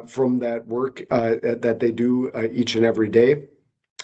from that work that they do each and every day.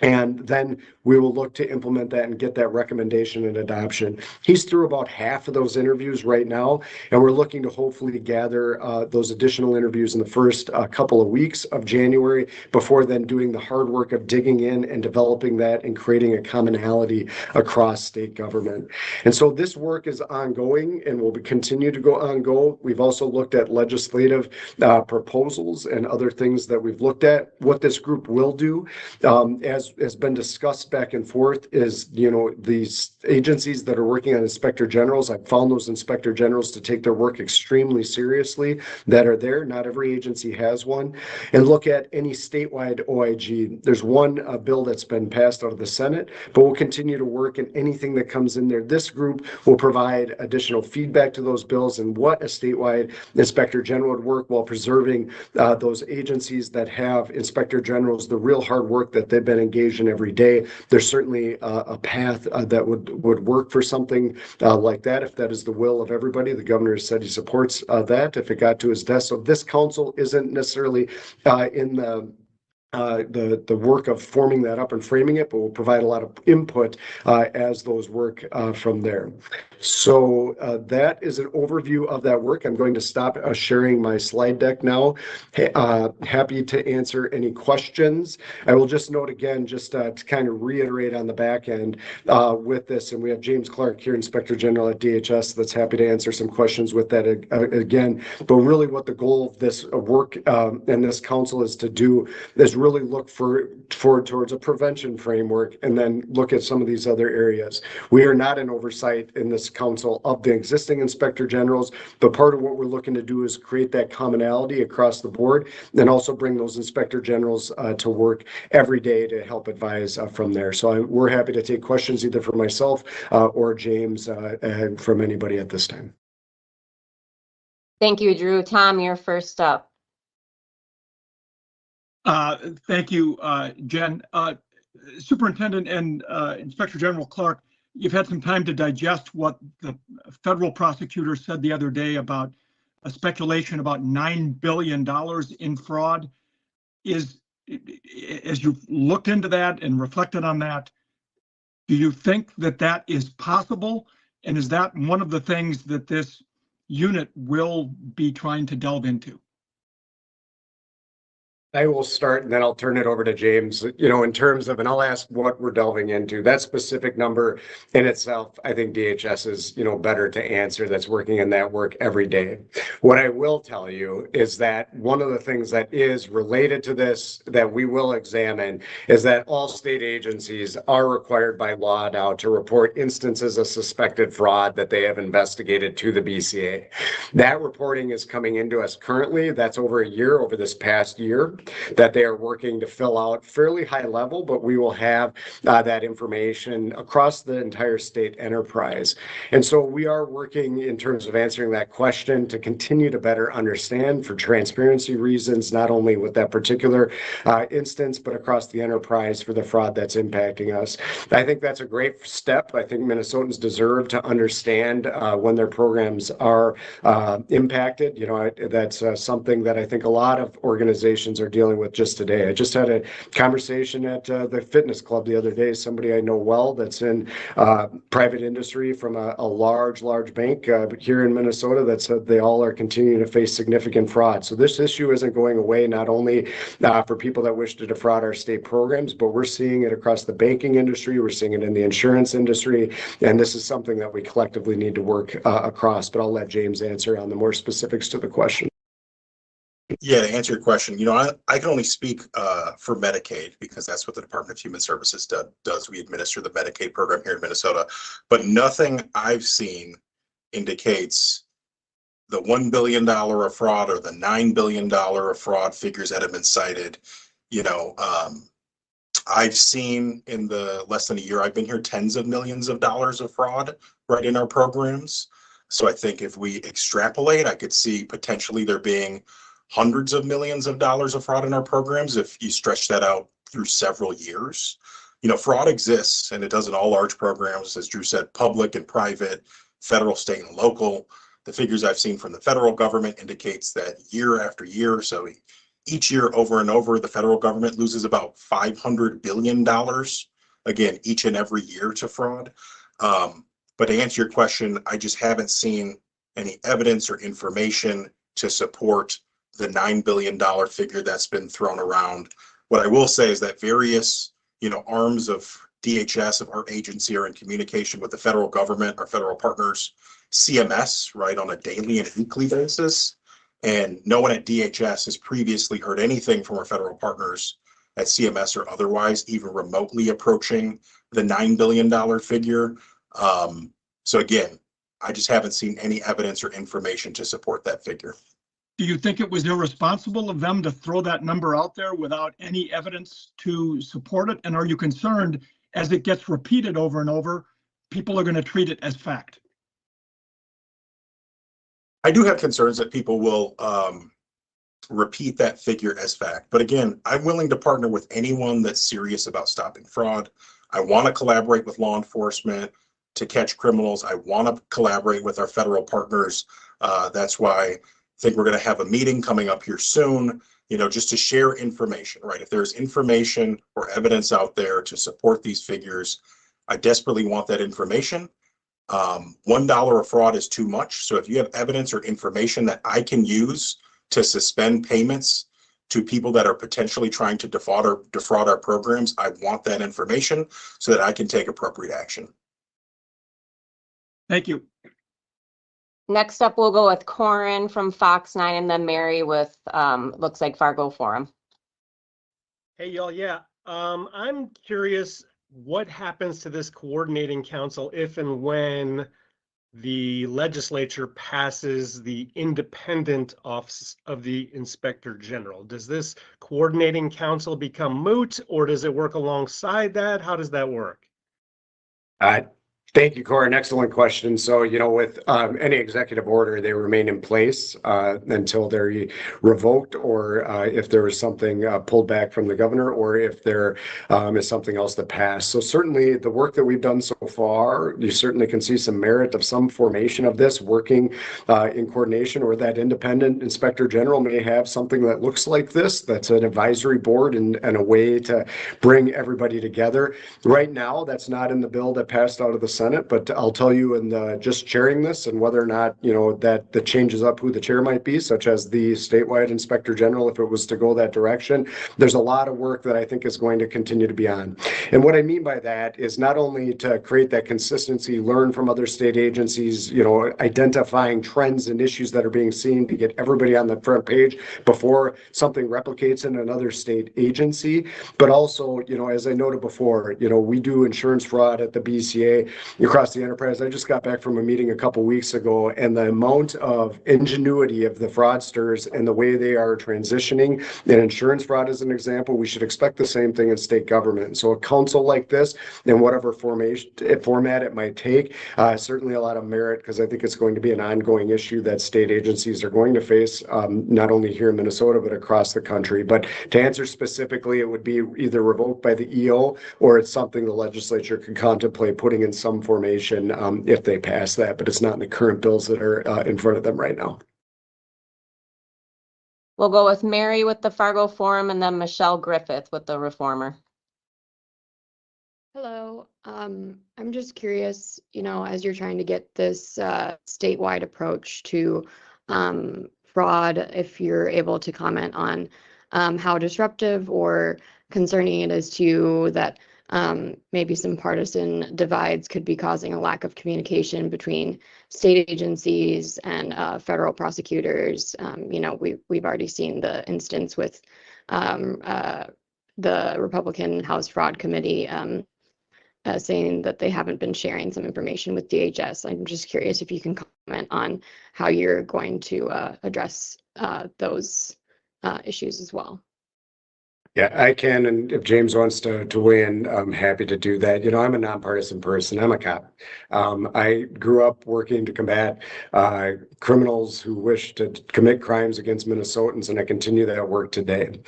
And then we will look to implement that and get that recommendation and adoption. He's through about half of those interviews right now, and we're looking to hopefully gather those additional interviews in the first couple of weeks of January, before then doing the hard work of digging in and developing that and creating a commonality across state government. And so this work is ongoing and will continue to go ongoing. We've also looked at legislative proposals and other things that we've looked at. What this group will do, as has been discussed back and forth, is, these agencies that are working on inspector generals, I've found those inspector generals to take their work extremely seriously that are there. Not every agency has one. And look at any statewide OIG. There's one bill that's been passed out of the Senate, but we'll continue to work in anything that comes in there. This group will provide additional feedback to those bills and what a statewide inspector general would work, while preserving those agencies that have inspector generals, the real hard work that they've been engaged in every day. There's certainly a path that would work for something like that, if that is the will of everybody. The governor has said he supports that if it got to his desk. So this council isn't necessarily in the work of forming that up and framing it, but we'll provide a lot of input as those work from there. So that is an overview of that work. I'm going to stop sharing my slide deck now. Happy to answer any questions. I will just note again, just to kind of reiterate on the back end with this, and we have James Clark here, Inspector General at DHS, that's happy to answer some questions with that again. But really what the goal of this work and this council is to do is really look towards a prevention framework, and then look at some of these other areas. We are not an oversight in this council of the existing inspector generals, but part of what we're looking to do is create that commonality across the board, and also bring those inspector generals to work every day to help advise from there. So we're happy to take questions either from myself or James from anybody at this time. Thank you, Drew. Tom, you're first up. Thank you, Jen. Superintendent and Inspector General Clark, you've had some time to digest what the federal prosecutor said the other day about a speculation about $9 billion in fraud. As you've looked into that and reflected on that, do you think that that is possible? And is that one of the things that this unit will be trying to delve into? I will start and then I'll turn it over to James. In terms of, and I'll ask what we're delving into. That specific number in itself, I think DHS is, better to answer, that's working in that work every day. What I will tell you is that one of the things that is related to this that we will examine is that all state agencies are required by law now to report instances of suspected fraud that they have investigated to the BCA. That reporting is coming into us currently. That's over this past year, that they are working to fill out fairly high level, but we will have that information across the entire state enterprise. And so we are working in terms of answering that question to continue to better understand, for transparency reasons, not only with that particular instance, but across the enterprise for the fraud that's impacting us. I think that's a great step. I think Minnesotans deserve to understand when their programs are impacted. That's something that I think a lot of organizations are dealing with just today. I just had a conversation at the fitness club the other day. Somebody I know well that's in private industry from a large bank here in Minnesota that said they all are continuing to face significant fraud. So this issue isn't going away, not only for people that wish to defraud our state programs, but we're seeing it across the banking industry. We're seeing it in the insurance industry. And this is something that we collectively need to work across. But I'll let James answer on the more specifics to the question. Yeah, to answer your question, I can only speak for Medicaid, because that's what the Department of Human Services does. We administer the Medicaid program here in Minnesota, but nothing I've seen indicates the $1 billion of fraud or the $9 billion of fraud figures that have been cited. I've seen in the less than a year I've been here tens of millions of dollars of fraud right in our programs. So I think if we extrapolate, I could see potentially there being hundreds of millions of dollars of fraud in our programs if you stretch that out through several years. Fraud exists, and it does in all large programs, as Drew said, public and private, federal, state, and local. The figures I've seen from the federal government indicates that year after year, so each year over and over, the federal government loses about $500 billion, again, each and every year to fraud. But to answer your question, I just haven't seen any evidence or information to support the $9 billion figure that's been thrown around. What I will say is that various, arms of DHS, of our agency, are in communication with the federal government, our federal partners, CMS, right, on a daily and weekly basis. And no one at DHS has previously heard anything from our federal partners at CMS or otherwise, even remotely approaching the $9 billion figure. So again, I just haven't seen any evidence or information to support that figure. Do you think it was irresponsible of them to throw that number out there without any evidence to support it? And are you concerned as it gets repeated over and over, people are going to treat it as fact? I do have concerns that people will repeat that figure as fact. But again, I'm willing to partner with anyone that's serious about stopping fraud. I want to collaborate with law enforcement to catch criminals. I want to collaborate with our federal partners. That's why I think we're going to have a meeting coming up here soon, just to share information, right? If there's information or evidence out there to support these figures, I desperately want that information. $1 of fraud is too much. So if you have evidence or information that I can use to suspend payments to people that are potentially trying to defraud our programs, I want that information so that I can take appropriate action. Thank you. Next up, we'll go with Corin from Fox 9 and then Mary with, looks like Fargo Forum. Hey, y'all. Yeah. I'm curious what happens to this coordinating council if and when the legislature passes the independent office of the Inspector General. Does this coordinating council become moot, or does it work alongside that? How does that work? Thank you, Corin. Excellent question. So, with any executive order, they remain in place until they're revoked, or if there is something pulled back from the governor, or if there is something else that passed. So certainly the work that we've done so far, you certainly can see some merit of some formation of this working in coordination, or that independent inspector general may have something that looks like this. That's an advisory board and a way to bring everybody together. Right now, that's not in the bill that passed out of the Senate, but I'll tell you in just sharing this and whether or not, that changes up who the chair might be, such as the statewide inspector general, if it was to go that direction. There's a lot of work that I think is going to continue to be on. And what I mean by that is not only to create that consistency, learn from other state agencies, identifying trends and issues that are being seen to get everybody on the front page before something replicates in another state agency. But also, as I noted before, we do insurance fraud at the BCA across the enterprise. I just got back from a meeting a couple weeks ago, and the amount of ingenuity of the fraudsters and the way they are transitioning in insurance fraud as an example, we should expect the same thing in state government. And so a council like this, in whatever format it might take, certainly a lot of merit, because I think it's going to be an ongoing issue that state agencies are going to face, not only here in Minnesota, but across the country. But to answer specifically, it would be either revoked by the EO, or it's something the legislature could contemplate putting in some formation if they pass that, but it's not in the current bills that are in front of them right now. We'll go with Mary with the Fargo Forum and then Michelle Griffith with the Reformer. Hello. I'm just curious, as you're trying to get this statewide approach to fraud, if you're able to comment on how disruptive or concerning it is to you that maybe some partisan divides could be causing a lack of communication between state agencies and federal prosecutors. We've already seen the instance with the Republican House Fraud Committee saying that they haven't been sharing some information with DHS. I'm just curious if you can comment on how you're going to address those issues as well. Yeah, I can, and if James wants to weigh in, I'm happy to do that. I'm a nonpartisan person. I'm a cop. I grew up working to combat criminals who wish to commit crimes against Minnesotans, and I continue that work today.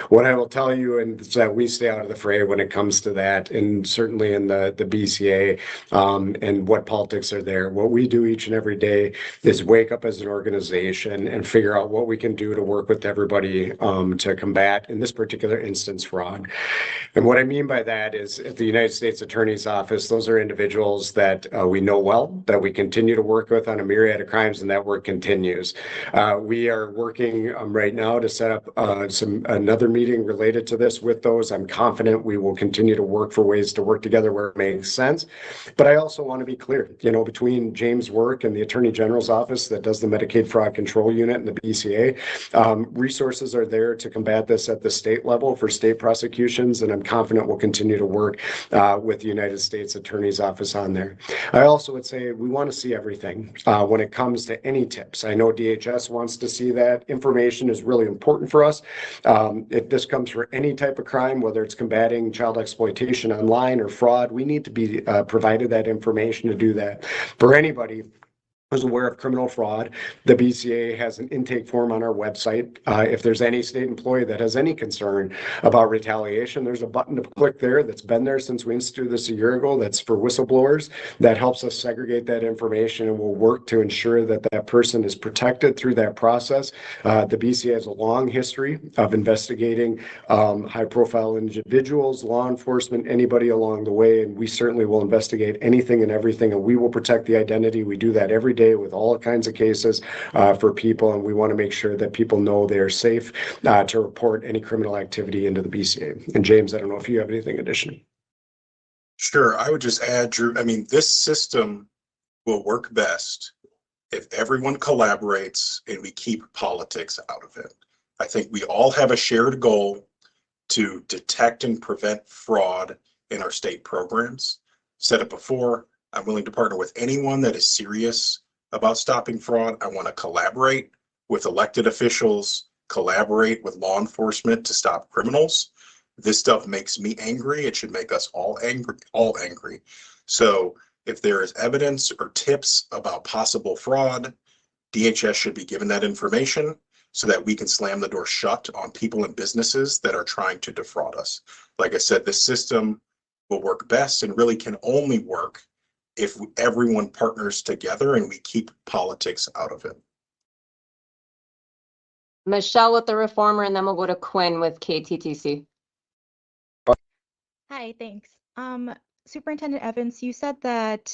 What I will tell you, and is that we stay out of the fray when it comes to that, and certainly in the BCA and what politics are there. What we do each and every day is wake up as an organization and figure out what we can do to work with everybody to combat, in this particular instance, fraud. And what I mean by that is at the United States Attorney's Office, those are individuals that we know well, that we continue to work with on a myriad of crimes, and that work continues. We are working right now to set up another meeting related to this with those. I'm confident we will continue to work for ways to work together where it makes sense. But I also want to be clear, between James' work and the Attorney General's office that does the Medicaid Fraud Control Unit and the BCA, resources are there to combat this at the state level for state prosecutions, and I'm confident we'll continue to work with the United States Attorney's Office on there. I also would say we want to see everything when it comes to any tips. I know DHS wants to see that. Information is really important for us. If this comes for any type of crime, whether it's combating child exploitation online or fraud, we need to be provided that information to do that. For anybody who's aware of criminal fraud, the BCA has an intake form on our website. If there's any state employee that has any concern about retaliation, there's a button to click there that's been there since we instituted this a year ago. That's for whistleblowers. That helps us segregate that information, and we'll work to ensure that that person is protected through that process. The BCA has a long history of investigating high-profile individuals, law enforcement, anybody along the way, and we certainly will investigate anything and everything, and we will protect the identity. We do that every day with all kinds of cases for people, and we want to make sure that people know they're safe to report any criminal activity into the BCA. And James, I don't know if you have anything additional. Sure, I would just add, Drew, this system will work best if everyone collaborates and we keep politics out of it. I think we all have a shared goal to detect and prevent fraud in our state programs. Said it before, I'm willing to partner with anyone that is serious about stopping fraud. I want to collaborate with elected officials, collaborate with law enforcement to stop criminals. This stuff makes me angry. It should make us all angry. So if there is evidence or tips about possible fraud, DHS should be given that information so that we can slam the door shut on people and businesses that are trying to defraud us. Like I said, this system will work best and really can only work if everyone partners together and we keep politics out of it. Michelle with the Reformer, and then we'll go to Quinn with KTTC. Hi, thanks. Superintendent Evans, you said that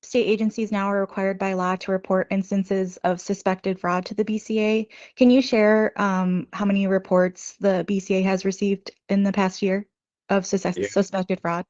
state agencies now are required by law to report instances of suspected fraud to the BCA. Can you share how many reports the BCA has received in the past year of suspected fraud?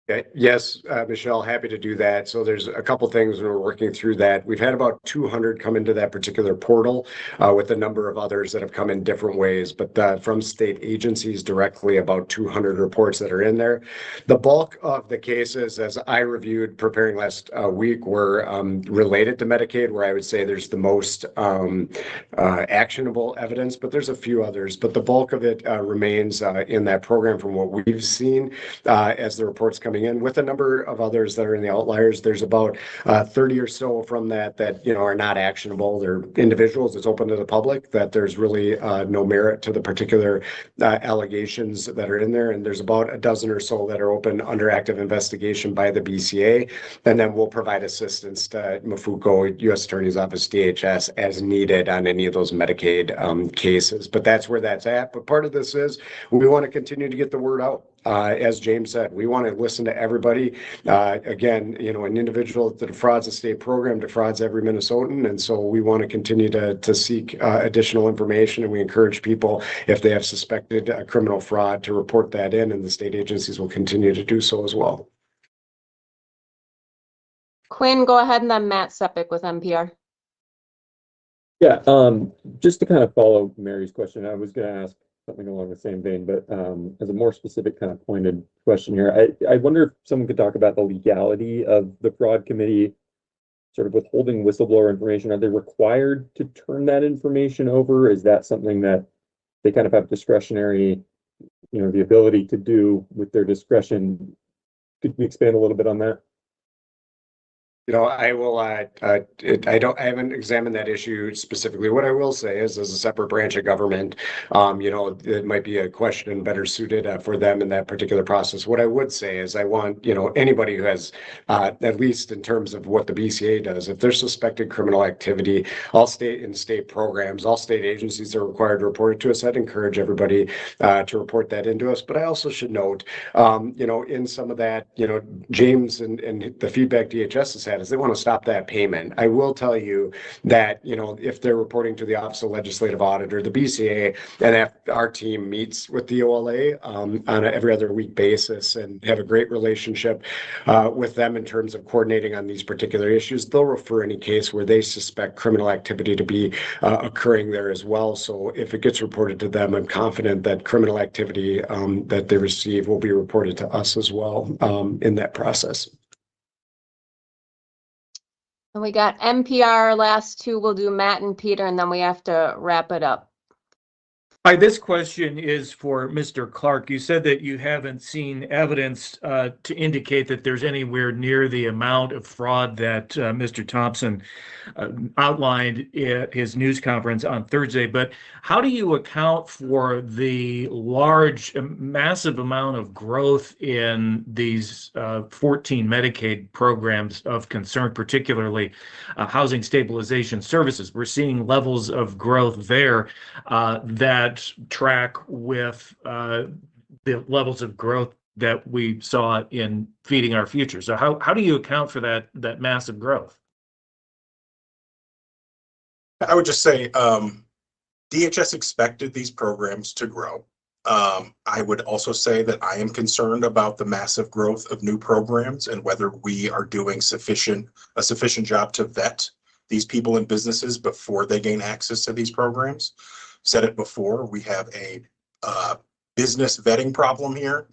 Okay. Yes, Michelle, happy to do that. So there's a couple things we're working through that. We've had about 200 come into that particular portal with a number of others that have come in different ways, but from state agencies directly, about 200 reports that are in there. The bulk of the cases, as I reviewed preparing last week, were related to Medicaid, where I would say there's the most actionable evidence, but there's a few others. But the bulk of it remains in that program from what we've seen as the reports come in, with a number of others that are in the outliers. There's about 30 or so from that are not actionable. They're individuals. It's open to the public, that there's really no merit to the particular allegations that are in there. And there's about a dozen or so that are open under active investigation by the BCA. And then we'll provide assistance to MFUCO, U.S. Attorney's Office, DHS, as needed on any of those Medicaid cases. But that's where that's at. But part of this is we want to continue to get the word out. As James said, we want to listen to everybody. Again, an individual that defrauds a state program defrauds every Minnesotan. And so we want to continue to seek additional information. And we encourage people, if they have suspected criminal fraud, to report that in, and the state agencies will continue to do so as well. Quinn, go ahead, and then Matt Sepik with NPR. Yeah, just to kind of follow Mary's question, I was going to ask something along the same vein, but as a more specific kind of pointed question here, I wonder if someone could talk about the legality of the fraud committee sort of withholding whistleblower information. Are they required to turn that information over? Is that something that they kind of have discretionary, the ability to do with their discretion. Could we expand a little bit on that? I will, I haven't examined that issue specifically. What I will say is, as a separate branch of government, it might be a question better suited for them in that particular process. What I would say is I want, anybody who has, at least in terms of what the BCA does, if there's suspected criminal activity, all state programs, all state agencies are required to report it to us. I'd encourage everybody to report that into us. But I also should note, in some of that, James and the feedback DHS has had is they want to stop that payment. I will tell you that, if they're reporting to the Office of Legislative Auditor, the BCA, and our team meets with the OLA on an every other week basis and have a great relationship with them in terms of coordinating on these particular issues. They'll refer any case where they suspect criminal activity to be occurring there as well. So if it gets reported to them, I'm confident that criminal activity that they receive will be reported to us as well in that process. And we got NPR, last two. We'll do Matt and Peter, and then we have to wrap it up. Hi, this question is for Mr. Clark. You said that you haven't seen evidence to indicate that there's anywhere near the amount of fraud that Mr. Thompson outlined at his news conference on Thursday. But how do you account for the massive amount of growth in these 14 Medicaid programs of concern, particularly housing stabilization services? We're seeing levels of growth there that track with the levels of growth that we saw in Feeding Our Future. So how do you account for that massive growth? I would just say DHS expected these programs to grow. I would also say that I am concerned about the massive growth of new programs and whether we are doing a sufficient job to vet these people and businesses before they gain access to these programs. Said it before, we have a business vetting problem here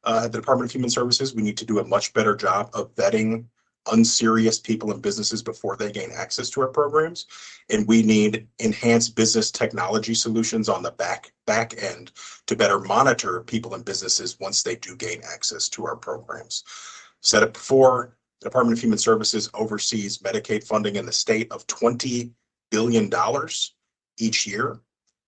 at the Department of Human Services. We need to do a much better job of vetting unserious people and businesses before they gain access to our programs. And we need enhanced business technology solutions on the back end to better monitor people and businesses once they do gain access to our programs. Said it before, the Department of Human Services oversees Medicaid funding in the state of $20 billion each year.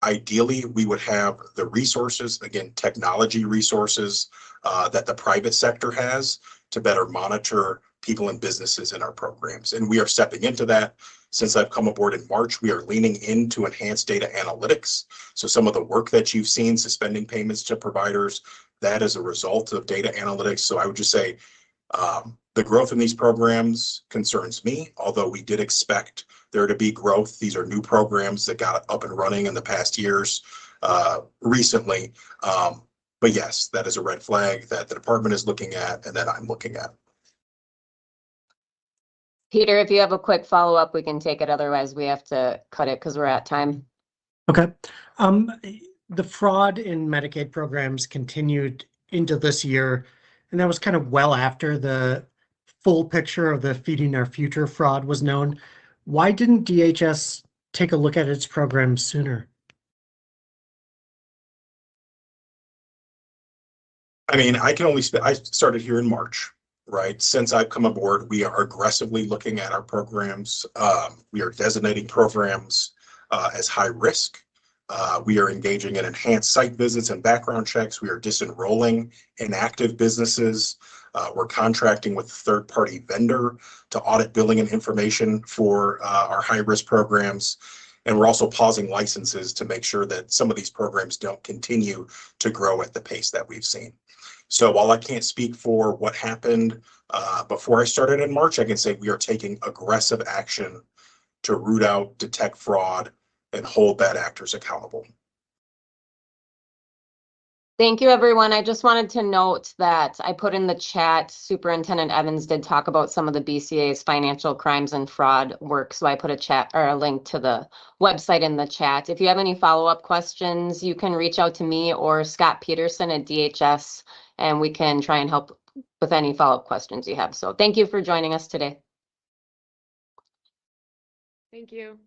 Ideally, we would have the resources, again, technology resources that the private sector has to better monitor people and businesses in our programs. And we are stepping into that. Since I've come aboard in March, we are leaning into enhanced data analytics. So some of the work that you've seen, suspending payments to providers, that is a result of data analytics. So I would just say the growth in these programs concerns me, although we did expect there to be growth. These are new programs that got up and running in the past years recently. But yes, that is a red flag that the department is looking at and that I'm looking at. Peter, if you have a quick follow-up, we can take it. Otherwise, we have to cut it because we're at time. Okay. The fraud in Medicaid programs continued into this year, and that was kind of well after the full picture of the Feeding Our Future fraud was known. Why didn't DHS take a look at its program sooner? I mean, I can only I started here in March, right? Since I've come aboard, we are aggressively looking at our programs. We are designating programs as high risk. We are engaging in enhanced site visits and background checks. We are disenrolling inactive businesses. We're contracting with a third-party vendor to audit billing and information for our high-risk programs. And we're also pausing licenses to make sure that some of these programs don't continue to grow at the pace that we've seen. So while I can't speak for what happened before I started in March, I can say we are taking aggressive action to root out, detect fraud, and hold bad actors accountable. Thank you, everyone. I just wanted to note that I put in the chat, Superintendent Evans did talk about some of the BCA's financial crimes and fraud work. So I put a chat or a link to the website in the chat. If you have any follow-up questions, you can reach out to me or Scott Peterson at DHS, and we can try and help with any follow-up questions you have. So thank you for joining us today. Thank you.